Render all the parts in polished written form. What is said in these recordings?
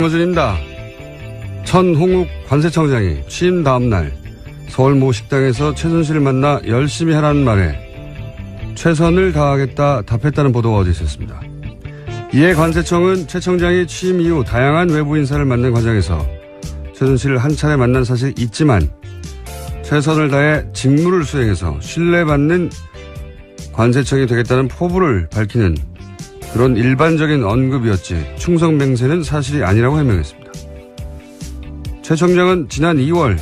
김어준입니다. 천홍욱 관세청장이 취임 다음 날 서울 모 식당에서 최순실을 만나 열심히 하라는 말에 최선을 다하겠다 답했다는 보도가 어제 있었습니다. 이에 관세청은 최 청장이 취임 이후 다양한 외부 인사를 만난 과정에서 최순실을 한 차례 만난 사실이 있지만 최선을 다해 직무를 수행해서 신뢰받는 관세청이 되겠다는 포부를 밝히는 그런 일반적인 언급이었지 충성맹세는 사실이 아니라고 해명했습니다. 최 청장은 지난 2월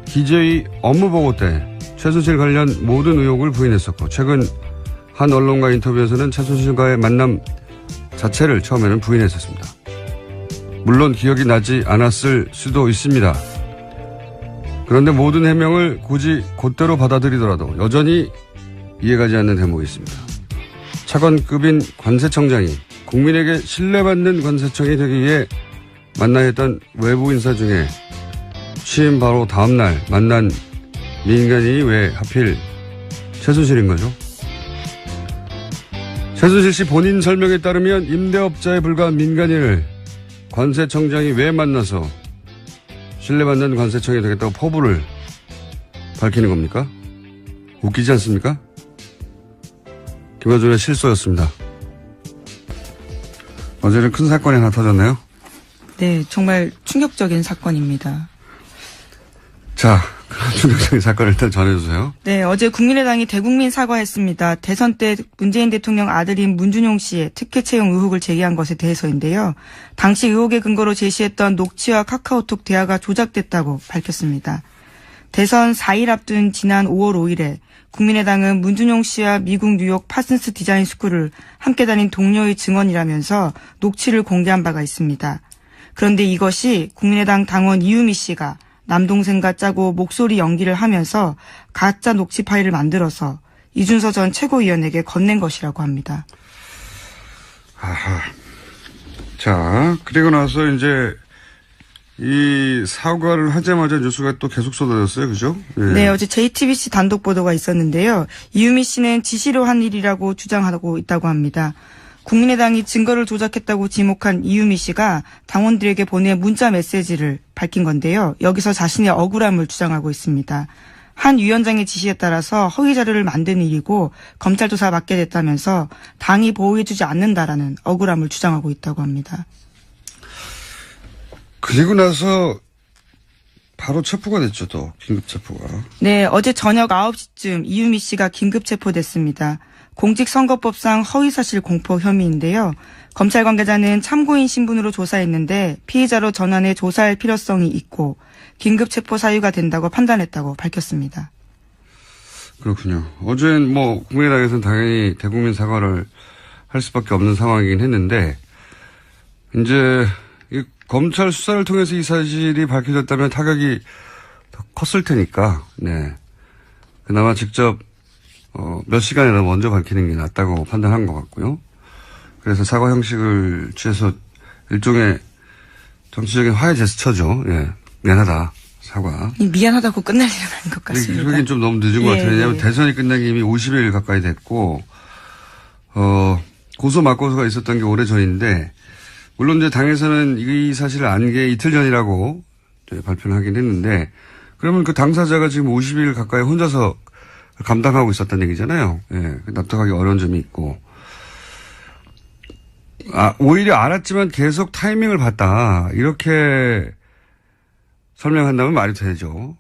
기재위 업무보고 때 최순실 관련 모든 의혹을 부인했었고 최근 한 언론과 인터뷰에서는 최순실과의 만남 자체를 처음에는 부인했었습니다. 물론 기억이 나지 않았을 수도 있습니다. 그런데 모든 해명을 굳이 곧대로 받아들이더라도 여전히 이해가지 않는 대목이 있습니다. 차관급인 관세청장이 국민에게 신뢰받는 관세청이 되기 위해 만나야 했던 외부 인사 중에 취임 바로 다음날 만난 민간인이 왜 하필 최순실인 거죠? 최순실 씨 본인 설명에 따르면 임대업자에 불과한 민간인을 관세청장이 왜 만나서 신뢰받는 관세청이 되겠다고 포부를 밝히는 겁니까? 웃기지 않습니까? 김어준의 실소였습니다. 어제는 큰 사건이 하나 터졌네요. 네, 정말 충격적인 사건입니다. 자, 그런 충격적인 사건을 일단 전해주세요. 네, 어제 국민의당이 대국민 사과했습니다. 대선 때 문재인 대통령 아들인 문준용 씨의 특혜 채용 의혹을 제기한 것에 대해서인데요. 당시 의혹의 근거로 제시했던 녹취와 카카오톡 대화가 조작됐다고 밝혔습니다. 대선 4일 앞둔 지난 5월 5일에 국민의당은 문준용 씨와 미국 뉴욕 파슨스 디자인 스쿨을 함께 다닌 동료의 증언이라면서 녹취를 공개한 바가 있습니다. 그런데 이것이 국민의당 당원 이유미 씨가 남동생과 짜고 목소리 연기를 하면서 가짜 녹취 파일을 만들어서 이준서 전 최고위원에게 건넨 것이라고 합니다. 아하. 자, 그리고 나서 이제 이 사과를 하자마자 뉴스가 또 계속 쏟아졌어요. 그죠? 네. 네, 어제 JTBC 단독 보도가 있었는데요. 이유미 씨는 지시로 한 일이라고 주장하고 있다고 합니다. 국민의당이 증거를 조작했다고 지목한 이유미 씨가 당원들에게 보낸 문자 메시지를 밝힌 건데요. 여기서 자신의 억울함을 주장하고 있습니다. 한 위원장의 지시에 따라서 허위 자료를 만든 일이고 검찰 조사 받게 됐다면서 당이 보호해주지 않는다라는 억울함을 주장하고 있다고 합니다. 그리고 나서 바로 체포가 됐죠, 또. 긴급 체포가. 네, 어제 저녁 9시쯤 이유미 씨가 긴급 체포됐습니다. 공직선거법상 허위사실 공표 혐의인데요. 검찰 관계자는 참고인 신분으로 조사했는데 피의자로 전환해 조사할 필요성이 있고 긴급 체포 사유가 된다고 판단했다고 밝혔습니다. 그렇군요. 어제는 뭐 국민의당에서는 당연히 대국민 사과를 할 수밖에 없는 상황이긴 했는데 이제 이 검찰 수사를 통해서 이 사실이 밝혀졌다면 타격이 더 컸을 테니까 네. 그나마 직접 몇 시간이나 먼저 밝히는 게 낫다고 판단한 것 같고요. 그래서 사과 형식을 취해서 일종의 정치적인 화해 제스처죠. 예. 미안하다. 사과. 미안하다고 끝날 일은 아닌 것 같습니다. 그러긴 좀 너무 늦은 것 같아요. 왜냐하면 대선이 끝나기 이미 50일 가까이 됐고, 고소 맞고소가 있었던 게 오래전인데, 물론 이제 당에서는 이 사실을 안 게 이틀 전이라고 발표를 하긴 했는데, 그러면 그 당사자가 지금 50일 가까이 혼자서 감당하고 있었다는 얘기잖아요. 예, 납득하기 어려운 점이 있고. 오히려 알았지만 계속 타이밍을 봤다. 이렇게 설명한다면 말이 되죠.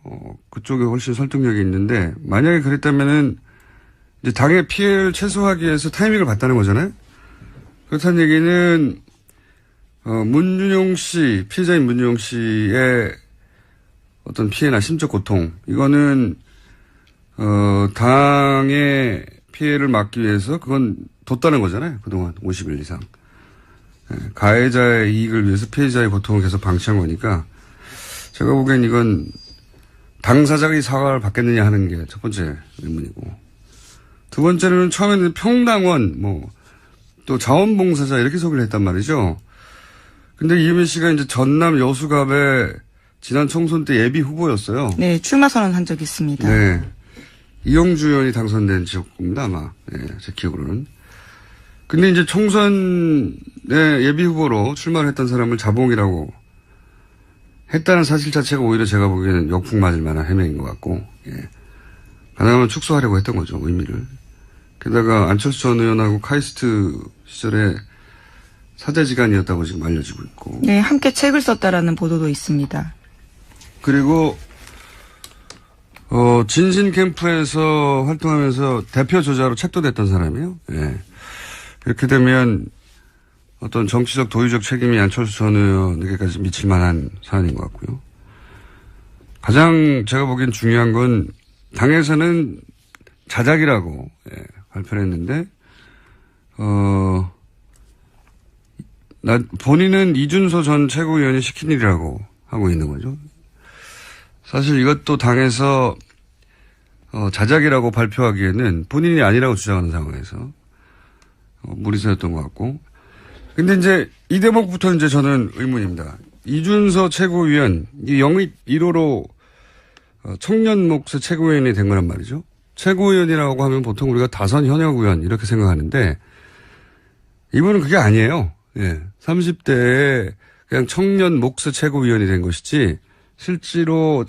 그쪽에 훨씬 설득력이 있는데, 만약에 그랬다면은, 이제 당의 피해를 최소화하기 위해서 타이밍을 봤다는 거잖아요? 그렇다는 얘기는, 문준용 씨, 피해자인 문준용 씨의 어떤 피해나 심적 고통, 이거는, 당의 피해를 막기 위해서 그건 뒀다는 거잖아요. 그동안 50일 이상. 가해자의 이익을 위해서 피해자의 고통을 계속 방치한 거니까 제가 보기엔 이건 당사자가 이 사과를 받겠느냐 하는 게 첫 번째 의문이고 두 번째는 처음에는 평당원 또 자원봉사자 이렇게 소개를 했단 말이죠. 근데 이유미 씨가 이제 전남 여수갑에 지난 총선 때 예비 후보였어요. 네, 출마 선언한 적이 있습니다. 네. 이용주 의원이 당선된 지역구입니다, 아마. 네, 제 기억으로는. 근데 이제 총선 내 예비 후보로 출마를 했던 사람을 자봉이라고 했다는 사실 자체가 오히려 제가 보기에는 역풍 맞을 만한 해명인 것 같고, 예. 가능하면 축소하려고 했던 거죠, 의미를. 게다가 안철수 전 의원하고 카이스트 시절에 사제지간이었다고 지금 알려지고 있고. 네, 함께 책을 썼다라는 보도도 있습니다. 그리고 진신 캠프에서 활동하면서 대표 저자로 책도 냈던 사람이에요. 예. 이렇게 되면 어떤 정치적 도의적 책임이 안철수 전 의원에게까지 미칠 만한 사안인 것 같고요. 가장 제가 보기엔 중요한 건 당에서는 자작이라고 발표를 했는데 본인은 이준서 전 최고위원이 시킨 일이라고 하고 있는 거죠. 사실 이것도 당에서 자작이라고 발표하기에는 본인이 아니라고 주장하는 상황에서 무리수였던 것 같고. 근데 이제 이 대목부터 이제 저는 의문입니다. 이준서 최고위원, 이 영입 1호로 청년 몫의 최고위원이 된 거란 말이죠. 최고위원이라고 하면 보통 우리가 다선 현역 의원 이렇게 생각하는데 이분은 그게 아니에요. 예. 30대에 그냥 청년 몫의 최고위원이 된 것이지 실제로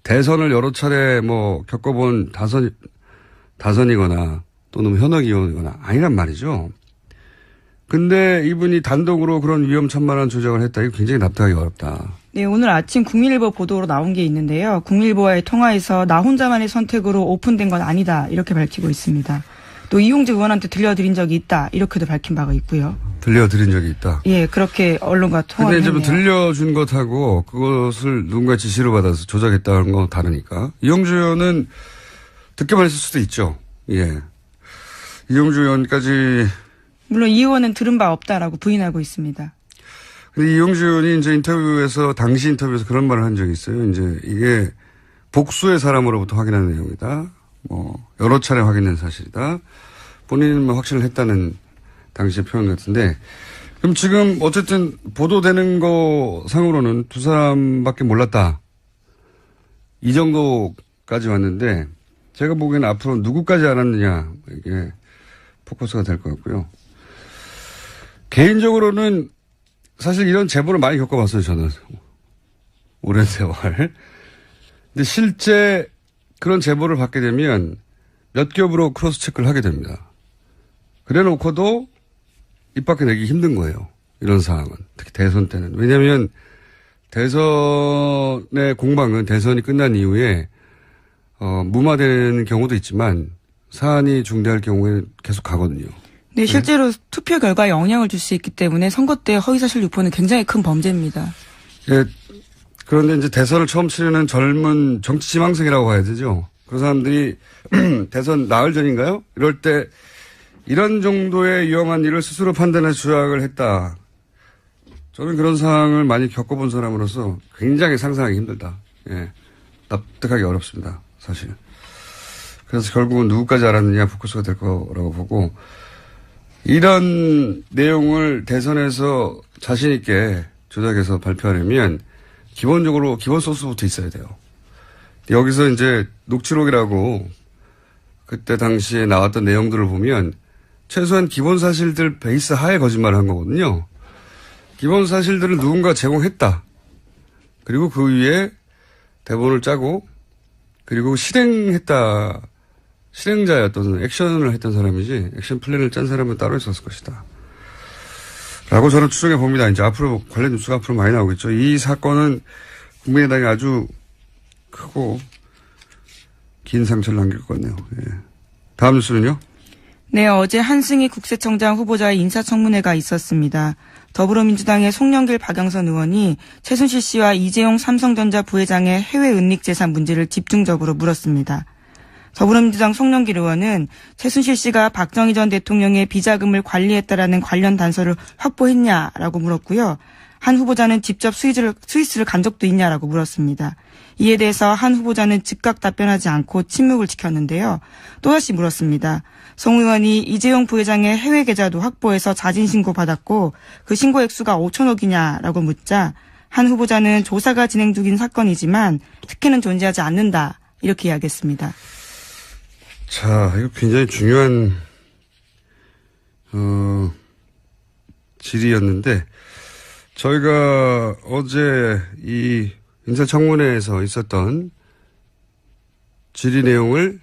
대선을 여러 차례 겪어본 다선이거나 또는 현역 의원이거나 아니란 말이죠. 근데 이분이 단독으로 그런 위험천만한 조작을 했다. 이거 굉장히 납득하기 어렵다. 네, 오늘 아침 국민일보 보도로 나온 게 있는데요. 국민일보와의 통화에서 나 혼자만의 선택으로 오픈된 건 아니다. 이렇게 밝히고 있습니다. 또 이용재 의원한테 들려드린 적이 있다. 이렇게도 밝힌 바가 있고요. 들려드린 적이 있다. 예, 그렇게 언론과 통화를 했네요. 근데 이제 들려준 것하고 그것을 누군가 지시를 받아서 조작했다는 건 다르니까. 이용주 의원은 듣기만 했을 수도 있죠. 예. 이용주 의원까지. 물론 이 의원은 들은 바 없다라고 부인하고 있습니다. 근데 이용주 의원이 이제 당시 인터뷰에서 그런 말을 한 적이 있어요. 이제 이게 복수의 사람으로부터 확인한 내용이다. 여러 차례 확인된 사실이다. 본인은 확신을 했다는 당시의 표현 같은데. 그럼 지금 어쨌든 보도되는 거 상으로는 두 사람밖에 몰랐다. 이 정도까지 왔는데 제가 보기에는 앞으로 누구까지 알았느냐 이게 포커스가 될 것 같고요. 개인적으로는 사실 이런 제보를 많이 겪어봤어요, 저는. 오랜 세월. 근데 실제 그런 제보를 받게 되면 몇 겹으로 크로스 체크를 하게 됩니다. 그래 놓고도 입 밖에 내기 힘든 거예요. 이런 상황은. 특히 대선 때는. 왜냐하면 대선의 공방은 대선이 끝난 이후에 무마되는 경우도 있지만 사안이 중대할 경우에 계속 가거든요. 네, 실제로 투표 결과에 영향을 줄 수 있기 때문에 선거 때 허위사실 유포는 굉장히 큰 범죄입니다. 예, 그런데 이제 대선을 처음 치르는 젊은 정치 지망생이라고 봐야 되죠. 그 사람들이 대선 나흘 전인가요? 이럴 때 이런 정도의 위험한 일을 스스로 판단해서 조작을 했다. 저는 그런 상황을 많이 겪어본 사람으로서 굉장히 상상하기 힘들다. 예, 납득하기 어렵습니다. 사실. 그래서 결국은 누구까지 알았느냐 포커스가 될 거라고 보고 이런 내용을 대선에서 자신 있게 조작해서 발표하려면 기본적으로 기본 소스부터 있어야 돼요. 여기서 이제 녹취록이라고 그때 당시에 나왔던 내용들을 보면 최소한 기본 사실들 베이스 하에 거짓말을 한 거거든요. 기본 사실들을 누군가 제공했다. 그리고 그 위에 대본을 짜고 그리고 실행자였던 액션을 했던 사람이지 액션 플랜을 짠 사람은 따로 있었을 것이다. 라고 저는 추정해 봅니다. 이제 앞으로 관련 뉴스가 앞으로 많이 나오겠죠. 이 사건은 국민의당에 아주 크고 긴 상처를 남길 것 같네요. 예. 다음 뉴스는요? 네, 어제 한승희 국세청장 후보자의 인사청문회가 있었습니다. 더불어민주당의 송영길 박영선 의원이 최순실 씨와 이재용 삼성전자 부회장의 해외 은닉 재산 문제를 집중적으로 물었습니다. 더불어민주당 송영길 의원은 최순실 씨가 박정희 전 대통령의 비자금을 관리했다라는 관련 단서를 확보했냐라고 물었고요. 한 후보자는 직접 스위스를 간 적도 있냐라고 물었습니다. 이에 대해서 한 후보자는 즉각 답변하지 않고 침묵을 지켰는데요. 또다시 물었습니다. 송 의원이 이재용 부회장의 해외 계좌도 확보해서 자진 신고받았고 그 신고 액수가 5천억이냐라고 묻자 한 후보자는 조사가 진행 중인 사건이지만 특혜는 존재하지 않는다. 이렇게 이야기했습니다. 자, 이거 굉장히 중요한 질의였는데 저희가 어제 이 인사청문회에서 있었던 질의 내용을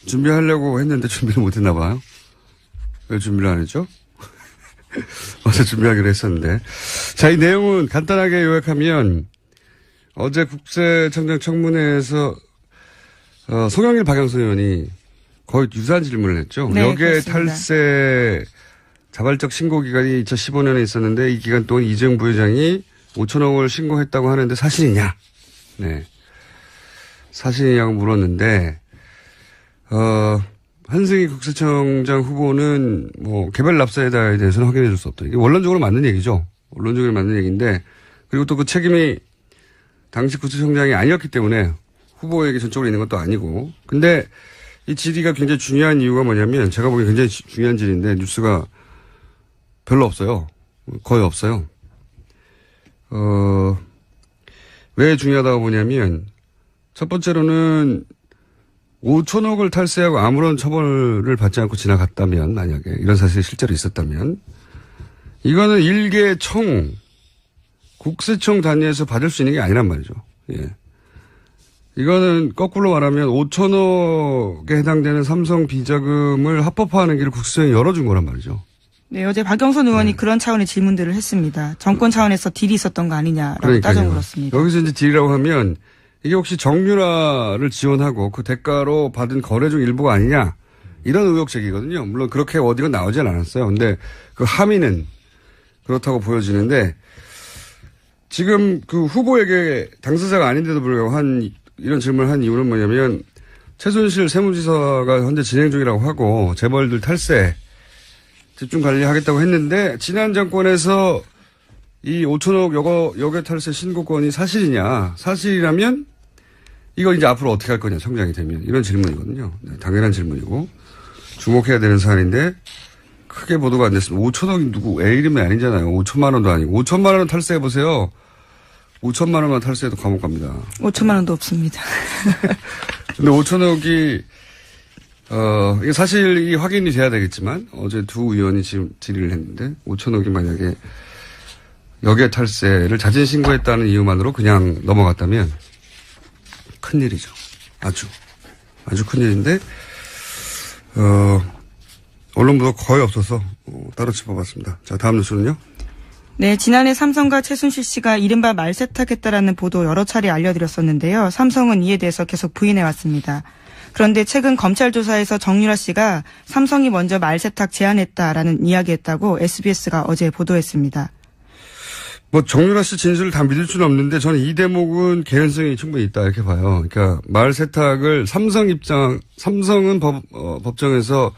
준비하려고 했는데 준비를 못했나 봐요. 왜 준비를 안 했죠? 어제 준비하기로 했었는데. 자, 이 내용은 간단하게 요약하면 어제 국세청장 청문회에서 송영길 박영선 의원이 거의 유사한 질문을 했죠. 네, 여기에 그렇습니다. 탈세 자발적 신고 기간이 2015년에 있었는데 이 기간 동안 이재용 부회장이 5천억을 신고했다고 하는데 사실이냐? 네. 사실이냐고 물었는데 한승희 국세청장 후보는 뭐 개별 납세에다에 대해서는 확인해 줄 수 없다. 이게 원론적으로 맞는 얘기죠. 원론적으로 맞는 얘기인데 그리고 또 그 책임이 당시 국세청장이 아니었기 때문에 후보에게 전적으로 있는 것도 아니고. 근데 이 질의가 굉장히 중요한 이유가 뭐냐면 제가 보기엔 굉장히 중요한 질의인데 뉴스가 별로 없어요. 거의 없어요. 왜 중요하다고 보냐면 첫 번째로는 5천억을 탈세하고 아무런 처벌을 받지 않고 지나갔다면 만약에 이런 사실이 실제로 있었다면 이거는 일개 청 국세청 단위에서 받을 수 있는 게 아니란 말이죠. 예. 이거는 거꾸로 말하면 5천억에 해당되는 삼성 비자금을 합법화하는 길을 국세청이 열어준 거란 말이죠. 네, 어제 박영선 의원이 그런 차원의 질문들을 했습니다. 정권 차원에서 딜이 있었던 거 아니냐라고 그러니까요. 따져 물었습니다. 여기서 이제 딜이라고 하면 이게 혹시 정유라를 지원하고 그 대가로 받은 거래 중 일부가 아니냐 이런 의혹 제기거든요. 물론 그렇게 어디가 나오진 않았어요. 근데 그 함의는 그렇다고 보여지는데 지금 그 후보에게 당사자가 아닌데도 불구하고 이런 질문을 한 이유는 뭐냐면 최순실 세무지사가 현재 진행 중이라고 하고 재벌들 탈세 집중 관리하겠다고 했는데 지난 정권에서 이 5천억 여객 탈세 신고권이 사실이냐. 사실이라면 이거 이제 앞으로 어떻게 할 거냐. 청장이 되면. 이런 질문이거든요. 네, 당연한 질문이고. 주목해야 되는 사안인데 크게 보도가 안 됐습니다. 5천억이 누구 애 이름이 아니잖아요. 5천만 원도 아니고. 5천만 원 탈세해보세요. 5천만 원만 탈세해도 감옥 갑니다. 5천만 원도 없습니다. 근데 5천억이 이게 사실이 확인이 돼야 되겠지만 어제 두 의원이 지금 질의를 했는데 5천억이 만약에 여객 탈세를 자진 신고했다는 이유만으로 그냥 넘어갔다면 큰일이죠. 아주 큰일인데 언론보도 거의 없어서 따로 짚어봤습니다. 자, 다음 뉴스는요. 네, 지난해 삼성과 최순실 씨가 이른바 말세탁했다라는 보도 여러 차례 알려드렸었는데요. 삼성은 이에 대해서 계속 부인해왔습니다. 그런데 최근 검찰 조사에서 정유라 씨가 삼성이 먼저 말세탁 제안했다라는 이야기했다고 SBS가 어제 보도했습니다. 뭐 정유라 씨 진술을 다 믿을 수는 없는데 저는 이 대목은 개연성이 충분히 있다 이렇게 봐요. 그러니까 말세탁을 삼성은 법정에서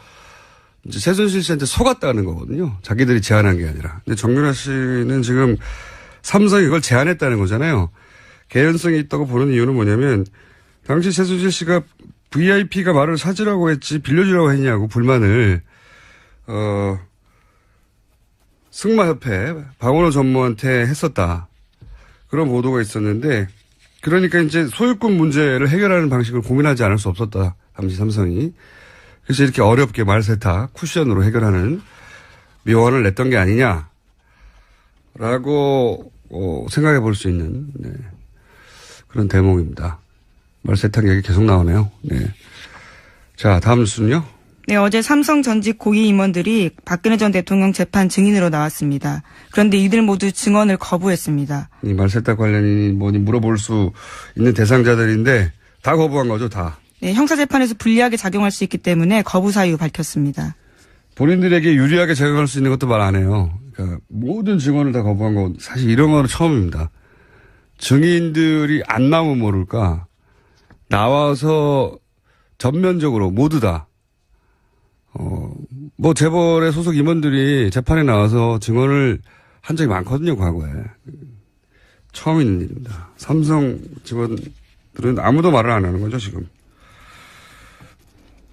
이제 최순실 씨한테 속았다는 거거든요. 자기들이 제안한 게 아니라. 근데 정유라 씨는 지금 삼성이 그걸 제안했다는 거잖아요. 개연성이 있다고 보는 이유는 뭐냐면 당시 최순실 씨가 VIP가 말을 사주라고 했지 빌려주라고 했냐고 불만을 승마협회 박원호 전무한테 했었다. 그런 보도가 있었는데 그러니까 이제 소유권 문제를 해결하는 방식을 고민하지 않을 수 없었다. 당시 삼성이. 그래서 이렇게 어렵게 말세탁 쿠션으로 해결하는 묘안을 냈던 게 아니냐라고 생각해 볼 수 있는 그런 대목입니다. 말세탁 얘기 계속 나오네요. 네. 자, 다음 뉴스는요. 네, 어제 삼성 전직 고위 임원들이 박근혜 전 대통령 재판 증인으로 나왔습니다. 그런데 이들 모두 증언을 거부했습니다. 이 말세탁 관련이 뭐니 물어볼 수 있는 대상자들인데 다 거부한 거죠, 다. 네, 형사재판에서 불리하게 작용할 수 있기 때문에 거부 사유 밝혔습니다. 본인들에게 유리하게 작용할 수 있는 것도 말 안 해요. 그러니까 모든 증언을 다 거부한 건 사실 이런 거는 처음입니다. 증인들이 안 나오면 모를까. 나와서 전면적으로 모두 다 뭐 재벌의 소속 임원들이 재판에 나와서 증언을 한 적이 많거든요, 과거에. 처음 있는 일입니다. 삼성 직원들은 아무도 말을 안 하는 거죠, 지금.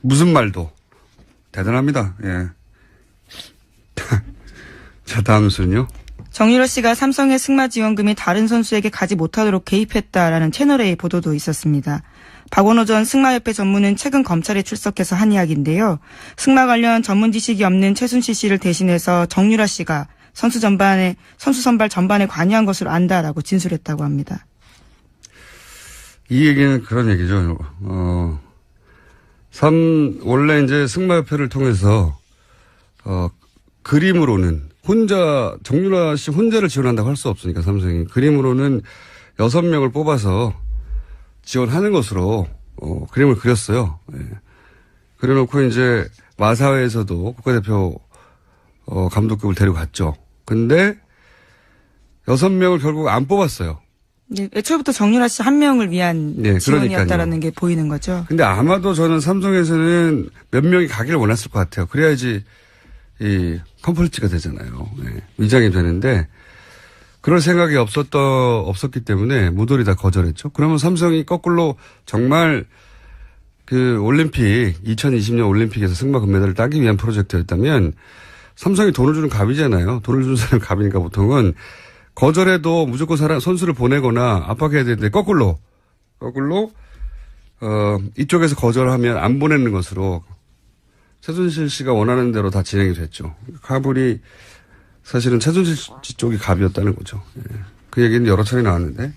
무슨 말도. 대단합니다, 예. 자, 다음 뉴스는요. 정유라 씨가 삼성의 승마 지원금이 다른 선수에게 가지 못하도록 개입했다라는 채널A 보도도 있었습니다. 박원호 전 승마협회 전무는 최근 검찰에 출석해서 한 이야기인데요. 승마 관련 전문 지식이 없는 최순실 씨를 대신해서 정유라 씨가 선수 선발 전반에 관여한 것으로 안다라고 진술했다고 합니다. 이 얘기는 그런 얘기죠. 원래 이제 승마협회를 통해서, 그림으로는 정유라 씨 혼자를 지원한다고 할 수 없으니까 삼성이. 그림으로는 6명을 뽑아서 지원하는 것으로, 그림을 그렸어요. 예. 그려놓고 이제 마사회에서도 국가대표, 감독급을 데려갔죠. 근데 6명을 결국 안 뽑았어요. 네, 애초부터 정유라 씨 한 명을 위한 네, 지원이었다라는 게 보이는 거죠. 근데 아마도 저는 삼성에서는 몇 명이 가기를 원했을 것 같아요. 그래야지 이 컴플리트가 되잖아요. 네, 위장이 되는데 그럴 생각이 없었기 때문에 모조리 다 거절했죠. 그러면 삼성이 거꾸로 정말 그 올림픽 2020년 올림픽에서 승마 금메달을 따기 위한 프로젝트였다면 삼성이 돈을 주는 갑이잖아요. 돈을 주는 사람이 갑이니까 보통은 거절해도 무조건 선수를 보내거나 압박해야 되는데 거꾸로 이쪽에서 거절하면 안 보내는 것으로 최순실 씨가 원하는 대로 다 진행이 됐죠. 갑을이 사실은 최순실 씨 쪽이 갑이었다는 거죠. 예. 그 얘기는 여러 차례 나왔는데.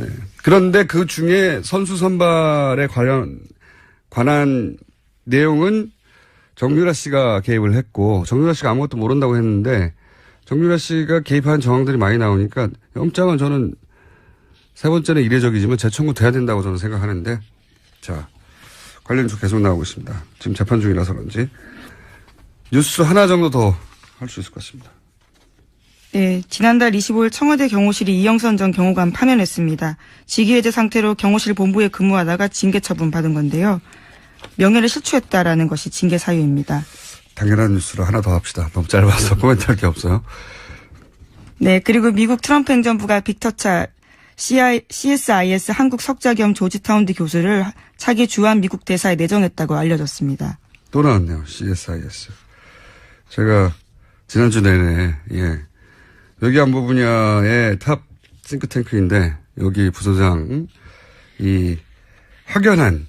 예. 그런데 그 중에 선수 선발에 관한 내용은 정유라 씨가 개입을 했고 정유라 씨가 아무것도 모른다고 했는데 정유라 씨가 개입한 정황들이 많이 나오니까 영장은 저는 세 번째는 이례적이지만 재청구돼야 된다고 저는 생각하는데 자 관련 쪽 계속 나오고 있습니다. 지금 재판 중이라서 그런지 뉴스 하나 정도 더 할 수 있을 것 같습니다. 네, 지난달 25일 청와대 경호실이 이영선 전 경호관 파면했습니다. 직위해제 상태로 경호실 본부에 근무하다가 징계 처분 받은 건데요. 명예를 실추했다라는 것이 징계 사유입니다. 당연한 뉴스로 하나 더 합시다. 너무 짧아서 코멘트할 게 없어요. 네, 그리고 미국 트럼프 행정부가 빅터차 CSIS 한국 석자 겸 조지타운드 교수를 차기 주한 미국 대사에 내정했다고 알려졌습니다. 또 나왔네요. CSIS. 제가 지난주 내내 여기 안보 분야의 탑 싱크탱크인데 여기 부소장 확연한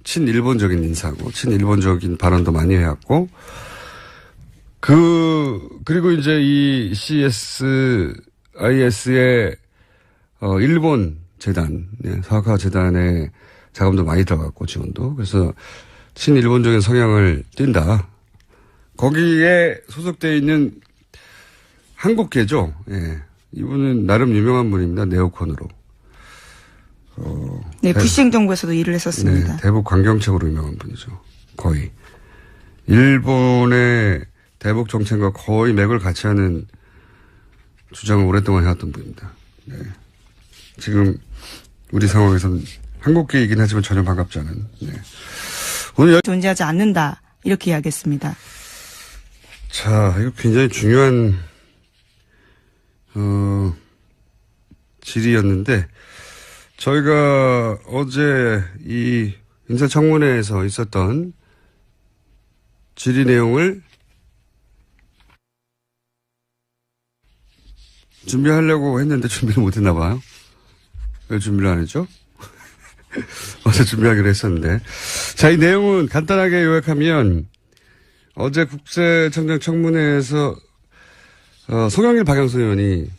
친일본적인 인사고 친일본적인 발언도 많이 해왔고 그리고 이제 이 CSIS의 일본 재단 사학화 재단의 자금도 많이 들어갔고 지원도 그래서 친일본적인 성향을 띈다. 거기에 소속되어 있는 한국계죠. 예. 이분은 나름 유명한 분입니다. 네오콘으로. 네, 부시 행정부에서도 일을 했었습니다. 네, 대북 관경책으로 유명한 분이죠. 거의. 일본의 대북 정책과 거의 맥을 같이 하는 주장을 오랫동안 해왔던 분입니다. 네. 지금 우리 상황에서는 한국계이긴 하지만 전혀 반갑지 않은. 네. 오늘 존재하지 않는다. 이렇게 이야기했습니다. 자, 이거 굉장히 중요한 질의였는데 저희가 어제 이 인사청문회에서 있었던 질의 내용을 준비하려고 했는데 준비를 못했나 봐요. 왜 준비를 안 했죠? 어제 준비하기로 했었는데. 자, 이 내용은 간단하게 요약하면 어제 국세청장 청문회에서 송영길 박영선 의원이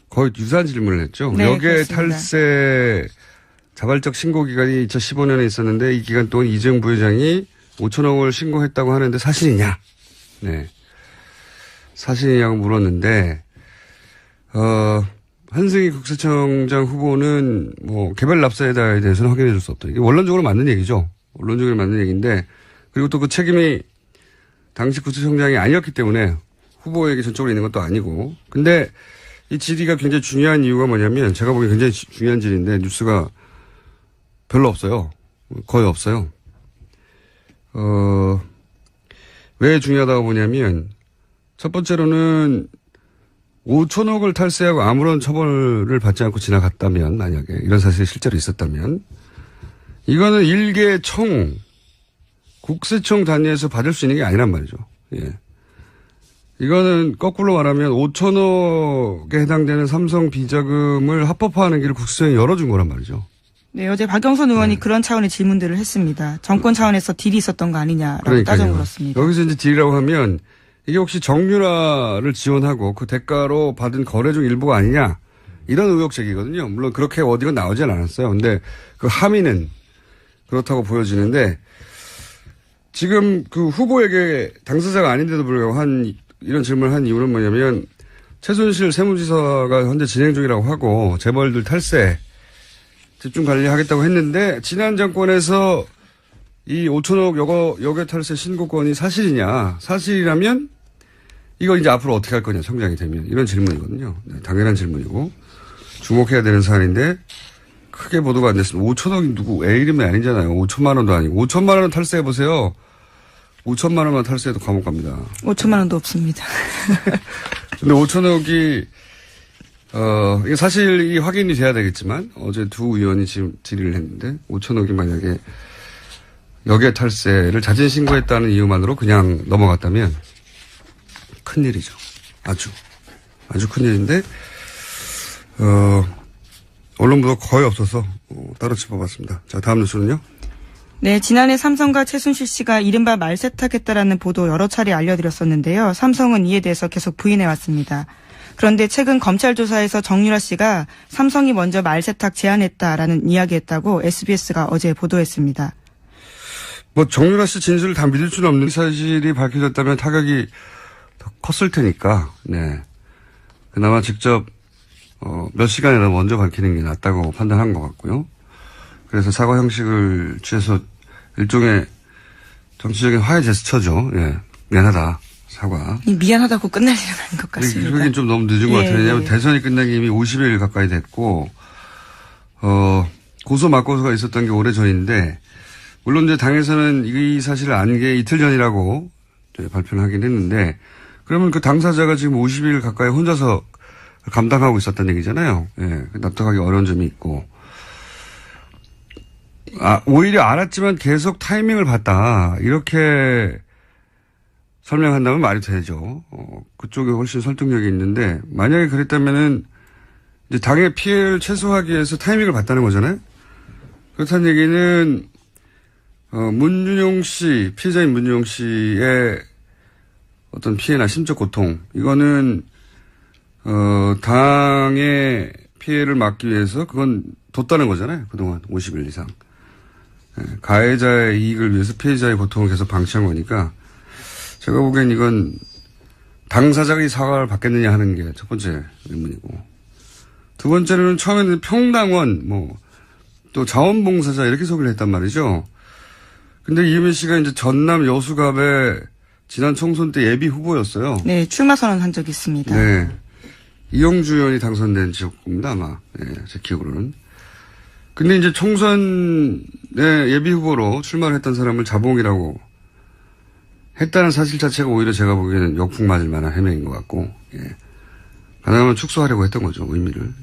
거의 유사한 질문을 했죠. 네, 여기에 그렇습니다. 탈세 자발적 신고 기간이 2015년에 있었는데 이 기간 동안 이재용 부회장이 5천억을 신고했다고 하는데 사실이냐? 네. 사실이냐고 물었는데 한승희 국세청장 후보는 개별 납세에 대해서는 확인해 줄 수 없다. 이게 원론적으로 맞는 얘기죠. 원론적으로 맞는 얘기인데 그리고 또 그 책임이 당시 국세청장이 아니었기 때문에 후보에게 전적으로 있는 것도 아니고. 근데 이 질의가 굉장히 중요한 이유가 뭐냐면 제가 보기엔 굉장히 중요한 질의인데 뉴스가 별로 없어요. 거의 없어요. 왜 중요하다고 보냐면 첫 번째로는 5천억을 탈세하고 아무런 처벌을 받지 않고 지나갔다면 만약에 이런 사실이 실제로 있었다면 이거는 일개 국세청 단위에서 받을 수 있는 게 아니란 말이죠. 예. 이거는 거꾸로 말하면 5천억에 해당되는 삼성 비자금을 합법화하는 길을 국세청이 열어준 거란 말이죠. 네, 어제 박영선 의원이 그런 차원의 질문들을 했습니다. 정권 차원에서 딜이 있었던 거 아니냐라고 그러니까요. 따져 물었습니다. 여기서 이제 딜이라고 하면 이게 혹시 정유라를 지원하고 그 대가로 받은 거래 중 일부가 아니냐 이런 의혹 제기거든요. 물론 그렇게 어디가 나오진 않았어요. 근데 그 함의는 그렇다고 보여지는데 지금 그 후보에게 당사자가 아닌데도 불구하고 이런 질문을 한 이유는 뭐냐면 최순실 세무지사가 현재 진행 중이라고 하고 재벌들 탈세 집중 관리하겠다고 했는데 지난 정권에서 이 5천억 여객 탈세 신고권이 사실이냐. 사실이라면 이거 이제 앞으로 어떻게 할 거냐. 청장이 되면. 이런 질문이거든요. 네, 당연한 질문이고 주목해야 되는 사안인데 크게 보도가 안 됐습니다. 5천억이 누구 애 이름이 아니잖아요. 5천만 원도 아니고. 5천만 원 탈세해보세요. 5천만 원만 탈세해도 감옥 갑니다. 5천만 원도 없습니다. 근데 5천억이 이게 사실이 확인이 돼야 되겠지만 어제 두 의원이 지금 질의를 했는데 5천억이 만약에 여객 탈세를 자진 신고했다는 이유만으로 그냥 넘어갔다면 큰일이죠. 아주 큰일인데 언론 보도 거의 없어서 따로 짚어봤습니다. 자, 다음 뉴스는요. 네, 지난해 삼성과 최순실 씨가 이른바 말세탁했다라는 보도 여러 차례 알려드렸었는데요. 삼성은 이에 대해서 계속 부인해왔습니다. 그런데 최근 검찰 조사에서 정유라 씨가 삼성이 먼저 말세탁 제안했다라는 이야기했다고 SBS가 어제 보도했습니다. 뭐 정유라 씨 진술을 다 믿을 수는 없는 사실이 밝혀졌다면 타격이 더 컸을 테니까, 네. 그나마 직접 몇 시간이나 먼저 밝히는 게 낫다고 판단한 것 같고요. 그래서 사과 형식을 취해서 일종의 정치적인 화해 제스처죠. 예. 미안하다. 사과. 미안하다고 끝날 일은 아닌 것 같습니다. 그러긴 좀 너무 늦은 것 같아요. 왜냐하면 대선이 끝나기 이미 50일 가까이 됐고, 고소 맞고소가 있었던 게 오래 전인데, 물론 이제 당에서는 이 사실을 안 게 이틀 전이라고 발표를 하긴 했는데, 그러면 그 당사자가 지금 50일 가까이 혼자서 감당하고 있었다는 얘기잖아요. 예. 납득하기 어려운 점이 있고. 오히려 알았지만 계속 타이밍을 봤다. 이렇게 설명한다면 말이 되죠. 그쪽에 훨씬 설득력이 있는데, 만약에 그랬다면은, 이제 당의 피해를 최소화하기 위해서 타이밍을 봤다는 거잖아요? 그렇다는 얘기는, 문준용 씨, 피해자인 문준용 씨의 어떤 피해나 심적 고통, 이거는, 당의 피해를 막기 위해서 그건 뒀다는 거잖아요. 그동안 50일 이상. 가해자의 이익을 위해서 피해자의 고통을 계속 방치한 거니까 제가 보기엔 이건 당사자가 이 사과를 받겠느냐 하는 게 첫 번째 의문이고, 두 번째는 처음에는 평당원 또 자원봉사자 이렇게 소개를 했단 말이죠. 근데 이유민 씨가 이제 전남 여수갑의 지난 총선 때 예비 후보였어요. 네, 출마 선언한 적이 있습니다. 네. 이영주 의원이 당선된 지역구입니다, 아마. 네, 제 기억으로는. 근데 이제 총선에 예비 후보로 출마를 했던 사람을 자봉이라고 했다는 사실 자체가 오히려 제가 보기에는 역풍 맞을 만한 해명인 것 같고, 예. 가능하면 축소하려고 했던 거죠, 의미를.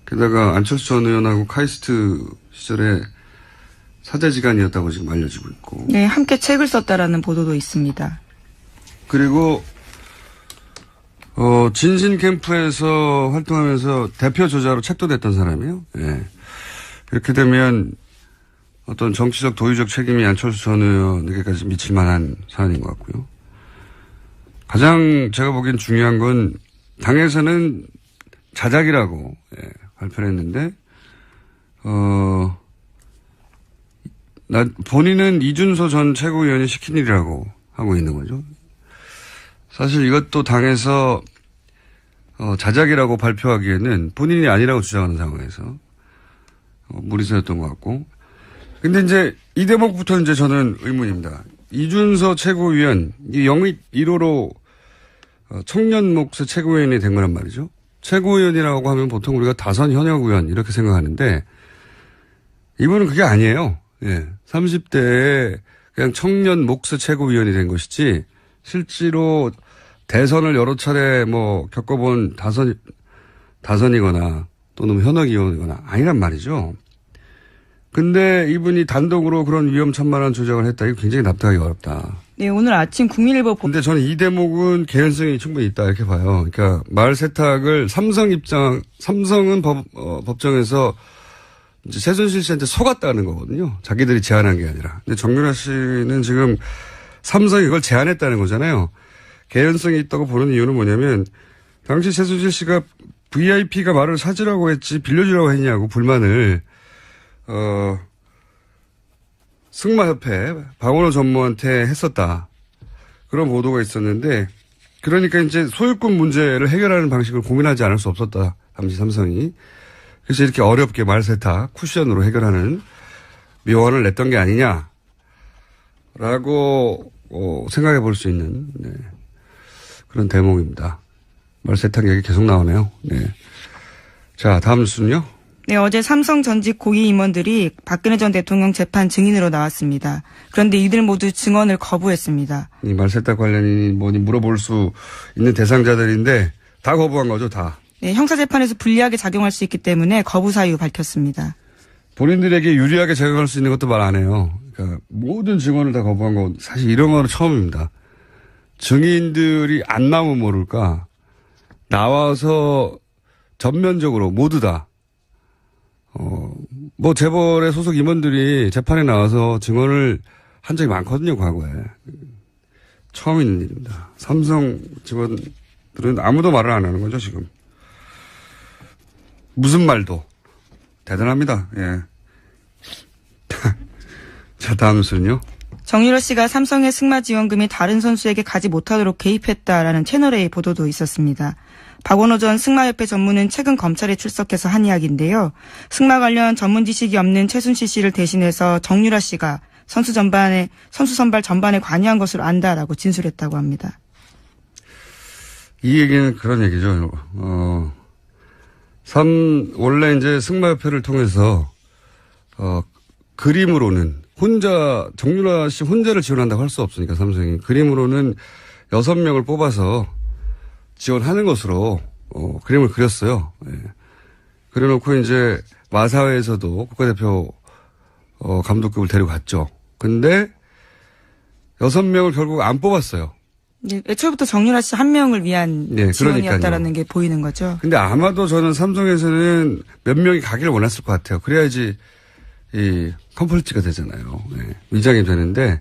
게다가 안철수 전 의원하고 카이스트 시절에 사제지간이었다고 지금 알려지고 있고. 네, 함께 책을 썼다라는 보도도 있습니다. 그리고, 진신 캠프에서 활동하면서 대표 저자로 책도 냈던 사람이에요. 예. 이렇게 되면 어떤 정치적 도의적 책임이 안철수 전 의원에게까지 미칠 만한 사안인 것 같고요. 가장 제가 보기엔 중요한 건 당에서는 자작이라고 발표를 했는데 본인은 이준서 전 최고위원이 시킨 일이라고 하고 있는 거죠. 사실 이것도 당에서 자작이라고 발표하기에는 본인이 아니라고 주장하는 상황에서 무리수였던 것 같고. 근데 이제 이 대목부터 이제 저는 의문입니다. 이준서 최고위원, 이 영입 1호로 청년 몫의 최고위원이 된 거란 말이죠. 최고위원이라고 하면 보통 우리가 다선 현역 의원 이렇게 생각하는데 이분은 그게 아니에요. 예. 30대에 그냥 청년 몫의 최고위원이 된 것이지 실제로 대선을 여러 차례 겪어본 다선이거나 또는 현역 의원이거나 아니란 말이죠. 근데 이분이 단독으로 그런 위험천만한 조작을 했다. 이거 굉장히 납득하기 어렵다. 네, 오늘 아침 국민일보 근데 저는 이 대목은 개연성이 충분히 있다 이렇게 봐요. 그러니까 말 세탁을 삼성은 법정에서 이제 최순실 씨한테 속았다는 거거든요. 자기들이 제안한 게 아니라. 근데 정유라 씨는 지금 삼성이 그걸 제안했다는 거잖아요. 개연성이 있다고 보는 이유는 뭐냐면 당시 최순실 씨가 VIP가 말을 사주라고 했지 빌려주라고 했냐고 불만을 승마협회 박원호 전무한테 했었다. 그런 보도가 있었는데 그러니까 이제 소유권 문제를 해결하는 방식을 고민하지 않을 수 없었다. 당시 삼성이. 그래서 이렇게 어렵게 말세탁 쿠션으로 해결하는 묘안을 냈던 게 아니냐라고 생각해 볼 수 있는 그런 대목입니다. 말세탁 얘기 계속 나오네요. 네. 자, 다음 뉴스는요. 네, 어제 삼성 전직 고위 임원들이 박근혜 전 대통령 재판 증인으로 나왔습니다. 그런데 이들 모두 증언을 거부했습니다. 이 말세탁 관련이 뭐니 물어볼 수 있는 대상자들인데 다 거부한 거죠, 다. 네, 형사재판에서 불리하게 작용할 수 있기 때문에 거부 사유 밝혔습니다. 본인들에게 유리하게 작용할 수 있는 것도 말 안 해요. 그러니까 모든 증언을 다 거부한 건 사실 이런 거는 처음입니다. 증인들이 안 나오면 모를까 나와서 전면적으로 모두 다 뭐 재벌의 소속 임원들이 재판에 나와서 증언을 한 적이 많거든요, 과거에. 처음 있는 일입니다. 삼성 직원들은 아무도 말을 안 하는 거죠, 지금. 무슨 말도. 대단합니다, 예. 자, 다음 뉴스는요. 정유라 씨가 삼성의 승마 지원금이 다른 선수에게 가지 못하도록 개입했다라는 채널A 보도도 있었습니다. 박원호 전 승마협회 전무는 최근 검찰에 출석해서 한 이야기인데요. 승마 관련 전문 지식이 없는 최순실 씨를 대신해서 정유라 씨가 선수 선발 전반에 관여한 것으로 안다라고 진술했다고 합니다. 이 얘기는 그런 얘기죠. 원래 이제 승마협회를 통해서 그림으로는 정유라 씨 혼자를 지원한다고 할 수 없으니까 삼성이 그림으로는 6명을 뽑아서 지원하는 것으로 그림을 그렸어요. 예. 그래놓고 이제 마사회에서도 국가대표 감독급을 데려갔죠. 근데 6명을 결국 안 뽑았어요. 네, 애초부터 정유라 씨 한 명을 위한 지원이었다라는 게 보이는 거죠. 근데 아마도 저는 삼성에서는 몇 명이 가기를 원했을 것 같아요. 그래야지 이 컴플리트가 되잖아요. 네. 위장이 되는데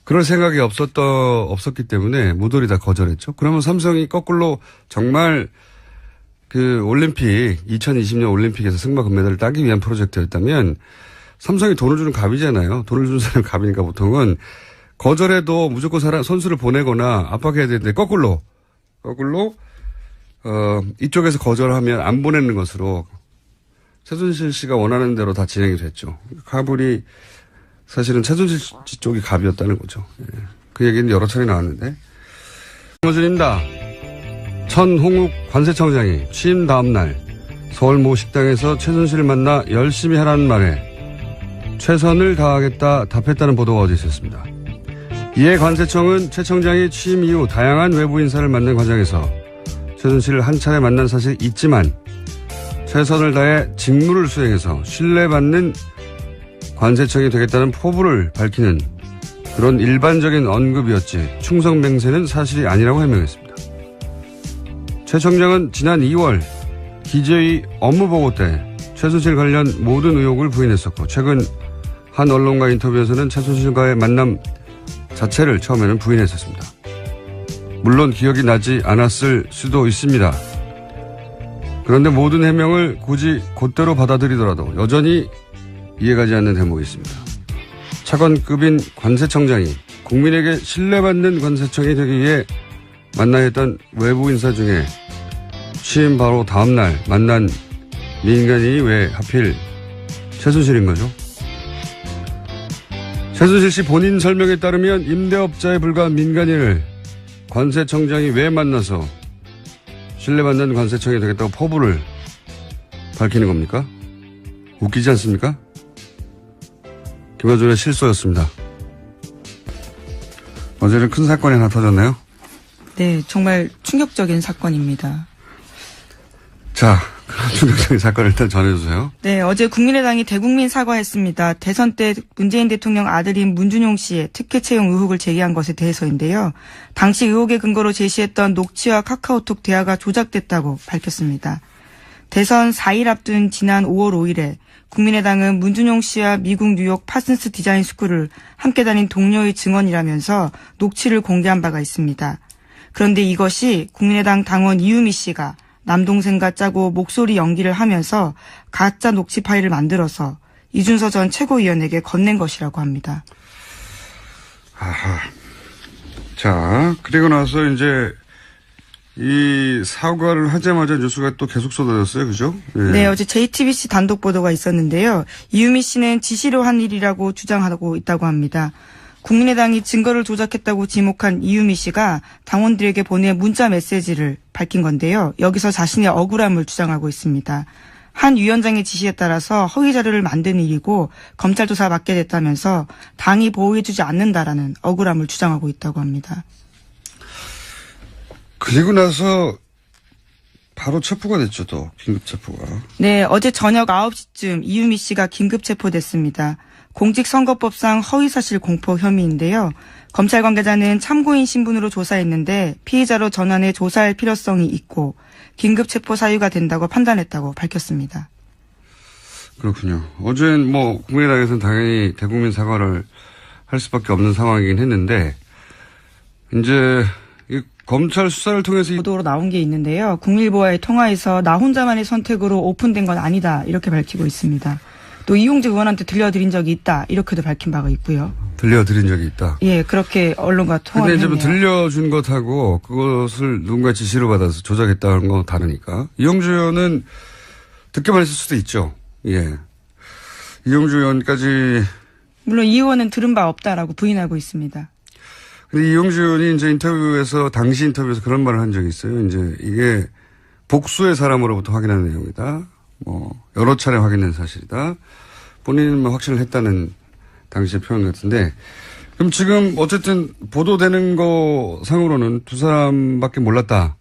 그럴 생각이 없었기 때문에 모조리 다 거절했죠. 그러면 삼성이 거꾸로 정말 그 올림픽 2020년 올림픽에서 승마 금메달을 따기 위한 프로젝트였다면 삼성이 돈을 주는 갑이잖아요. 돈을 주는 사람이 갑이니까 보통은 거절해도 무조건 선수를 보내거나 압박해야 되는데 거꾸로 이쪽에서 거절하면 안 보내는 것으로 최순실 씨가 원하는 대로 다 진행이 됐죠. 카불이 사실은 최순실 씨 쪽이 갑이었다는 거죠. 예. 그 얘기는 여러 차례 나왔는데. 김어준입니다. 천홍욱 관세청장이 취임 다음 날 서울 모 식당에서 최순실을 만나 열심히 하라는 말에 최선을 다하겠다 답했다는 보도가 어제 있었습니다. 이에 관세청은 최 청장이 취임 이후 다양한 외부 인사를 만난 과정에서 최순실을 한 차례 만난 사실이 있지만 최선을 다해 직무를 수행해서 신뢰받는 관세청이 되겠다는 포부를 밝히는 그런 일반적인 언급이었지 충성맹세는 사실이 아니라고 해명했습니다. 최 청장은 지난 2월 기재위 업무보고 때 최순실 관련 모든 의혹을 부인했었고 최근 한 언론과 인터뷰에서는 최순실과의 만남 자체를 처음에는 부인했었습니다. 물론 기억이 나지 않았을 수도 있습니다. 그런데 모든 해명을 굳이 곧대로 받아들이더라도 여전히 이해가지 않는 대목이 있습니다. 차관급인 관세청장이 국민에게 신뢰받는 관세청이 되기 위해 만나야 했던 외부 인사 중에 취임 바로 다음 날 만난 민간인이 왜 하필 최순실인 거죠? 최순실 씨 본인 설명에 따르면 임대업자에 불과한 민간인을 관세청장이 왜 만나서 신뢰받는 관세청이 되겠다고 포부를 밝히는 겁니까? 웃기지 않습니까? 김어준의 실소였습니다. 어제는 큰 사건이 하나 터졌네요. 네, 정말 충격적인 사건입니다. 자, 그런 충격적인 사건을 일단 전해주세요. 네, 어제 국민의당이 대국민 사과했습니다. 대선 때 문재인 대통령 아들인 문준용 씨의 특혜 채용 의혹을 제기한 것에 대해서인데요. 당시 의혹의 근거로 제시했던 녹취와 카카오톡 대화가 조작됐다고 밝혔습니다. 대선 4일 앞둔 지난 5월 5일에 국민의당은 문준용 씨와 미국 뉴욕 파슨스 디자인 스쿨을 함께 다닌 동료의 증언이라면서 녹취를 공개한 바가 있습니다. 그런데 이것이 국민의당 당원 이유미 씨가 남동생과 짜고 목소리 연기를 하면서 가짜 녹취 파일을 만들어서 이준서 전 최고위원에게 건넨 것이라고 합니다. 아하. 자, 그리고 나서 이제 이 사과를 하자마자 뉴스가 또 계속 쏟아졌어요. 그죠? 예. 네, 어제 JTBC 단독 보도가 있었는데요. 이유미 씨는 지시로 한 일이라고 주장하고 있다고 합니다. 국민의당이 증거를 조작했다고 지목한 이유미 씨가 당원들에게 보낸 문자 메시지를 밝힌 건데요. 여기서 자신의 억울함을 주장하고 있습니다. 한 위원장의 지시에 따라서 허위 자료를 만든 일이고 검찰 조사 받게 됐다면서 당이 보호해주지 않는다라는 억울함을 주장하고 있다고 합니다. 그리고 나서 바로 체포가 됐죠, 또. 긴급 체포가. 네, 어제 저녁 9시쯤 이유미 씨가 긴급 체포됐습니다. 공직선거법상 허위사실 공포 혐의인데요. 검찰 관계자는 참고인 신분으로 조사했는데 피의자로 전환해 조사할 필요성이 있고 긴급 체포 사유가 된다고 판단했다고 밝혔습니다. 그렇군요. 어제는 뭐 국민의당에서는 당연히 대국민 사과를 할 수밖에 없는 상황이긴 했는데 이제 이 검찰 수사를 통해서 보도로 나온 게 있는데요. 국밀보와의 통화에서 나 혼자만의 선택으로 오픈된 건 아니다 이렇게 밝히고 있습니다. 또 이용재 의원한테 들려드린 적이 있다 이렇게도 밝힌 바가 있고요. 들려드린 적이 있다. 예, 그렇게 언론과 통화를 근데 이제 했네요. 들려준 것하고 그것을 누군가 지시를 받아서 조작했다는 건 다르니까. 이용주 의원은 듣기만 했을 수도 있죠. 예. 이용주 의원까지. 물론 이 의원은 들은 바 없다라고 부인하고 있습니다. 근데 이용주 의원이 이제 인터뷰에서, 당시 인터뷰에서 그런 말을 한 적이 있어요. 이제 이게 복수의 사람으로부터 확인한 내용이다. 뭐, 여러 차례 확인된 사실이다. 본인은 뭐 확신을 했다는 당시의 표현 같은데. 그럼 지금 어쨌든 보도되는 거 상으로는 두 사람밖에 몰랐다.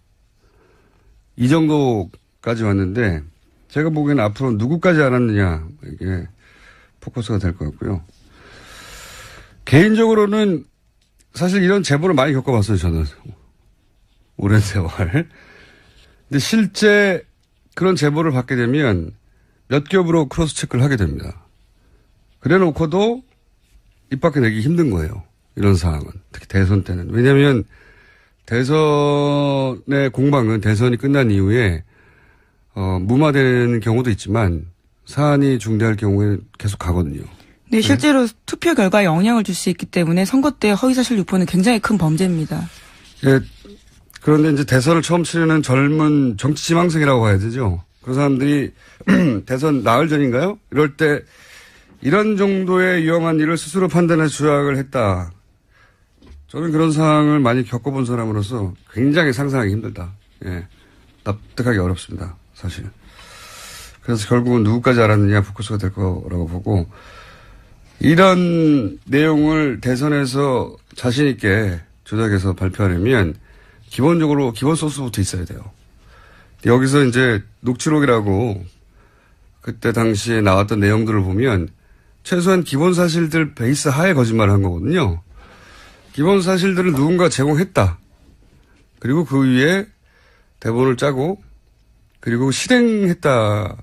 이 정도까지 왔는데, 제가 보기에는 앞으로 누구까지 알았느냐, 이게 포커스가 될 것 같고요. 개인적으로는 사실 이런 제보를 많이 겪어봤어요, 저는. 오랜 세월. 근데 실제 그런 제보를 받게 되면 몇 겹으로 크로스 체크를 하게 됩니다. 그래 놓고도 입 밖에 내기 힘든 거예요. 이런 상황은. 특히 대선 때는. 왜냐하면 대선의 공방은 대선이 끝난 이후에 무마되는 경우도 있지만 사안이 중대할 경우에 계속 가거든요. 네, 실제로 투표 결과에 영향을 줄 수 있기 때문에 선거 때 허위사실 유포는 굉장히 큰 범죄입니다. 예, 그런데 이제 대선을 처음 치르는 젊은 정치 지망생이라고 봐야 되죠. 그런 사람들이 대선 나흘 전인가요? 이럴 때 이런 정도의 위험한 일을 스스로 판단해 조작을 했다. 저는 그런 상황을 많이 겪어본 사람으로서 굉장히 상상하기 힘들다. 예, 납득하기 어렵습니다. 사실. 그래서 결국은 누구까지 알았느냐 포커스가 될 거라고 보고 이런 내용을 대선에서 자신 있게 조작해서 발표하려면 기본적으로 기본 소스부터 있어야 돼요. 여기서 이제 녹취록이라고 그때 당시에 나왔던 내용들을 보면 최소한 기본 사실들 베이스 하에 거짓말을 한 거거든요. 기본 사실들을 누군가 제공했다. 그리고 그 위에 대본을 짜고 그리고 실행자였던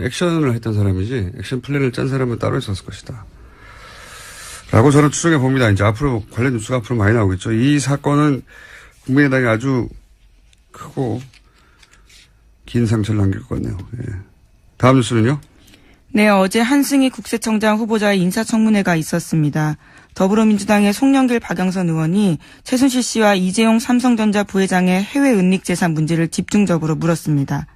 액션을 했던 사람이지 액션 플랜을 짠 사람은 따로 있었을 것이다. 라고 저는 추정해 봅니다. 이제 앞으로 관련 뉴스가 앞으로 많이 나오겠죠. 이 사건은 국민의당이 아주 크고 긴 상처를 남길 것 같네요. 예. 다음 뉴스는요? 네, 어제 한승희 국세청장 후보자의 인사청문회가 있었습니다. 더불어민주당의 송영길 박영선 의원이 최순실 씨와 이재용 삼성전자 부회장의 해외 은닉 재산 문제를 집중적으로 물었습니다.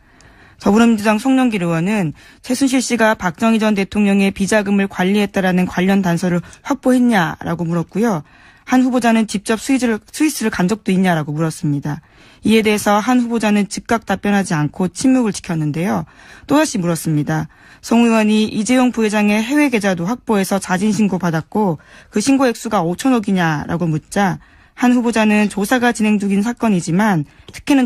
더불어민주당 송영길 의원은 최순실 씨가 박정희 전 대통령의 비자금을 관리했다라는 관련 단서를 확보했냐라고 물었고요. 한 후보자는 직접 스위스를 간 적도 있냐라고 물었습니다. 이에 대해서 한 후보자는 즉각 답변하지 않고 침묵을 지켰는데요. 또다시 물었습니다. 송 의원이 이재용 부회장의 해외 계좌도 확보해서 자진 신고 받았고 그 신고 액수가 5천억이냐라고 묻자 한 후보자는 조사가 진행 중인 사건이지만 특혜는